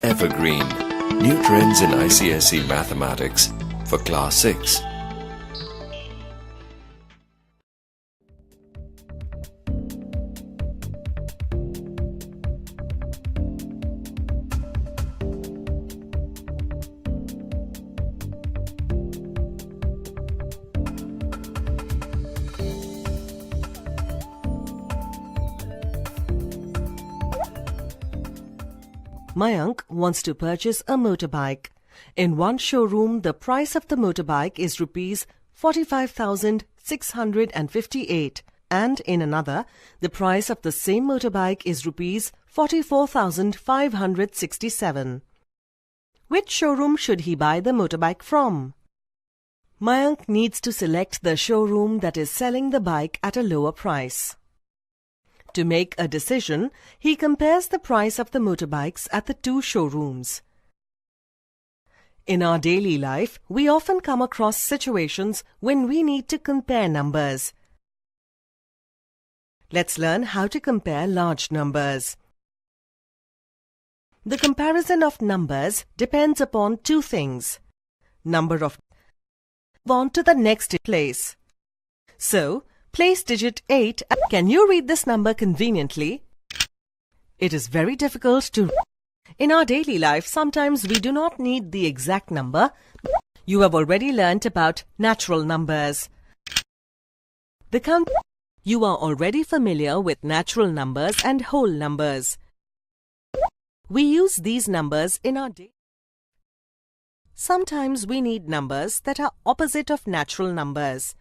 Evergreen, new trends in Icse mathematics for class 6. Mayank wants to purchase a motorbike. In one showroom, the price of the motorbike is rupees 45,658 and in another, the price of the same motorbike is rupees 44,567. Which showroom should he buy the motorbike from? Mayank needs to select the showroom that is selling the bike at a lower price. To make a decision, he compares the price of the motorbikes at the two showrooms. In our daily life, we often come across situations when we need to compare numbers. Let's learn how to compare large numbers. The comparison of numbers depends upon two things: number of. Move on to the next place. So, place digit 8. Can you read this number conveniently? It is very difficult to. In our daily life, sometimes we do not need the exact number. You have already learnt about natural numbers. You are already familiar with natural numbers and whole numbers. We use these numbers in our day. Sometimes we need numbers that are opposite of natural numbers.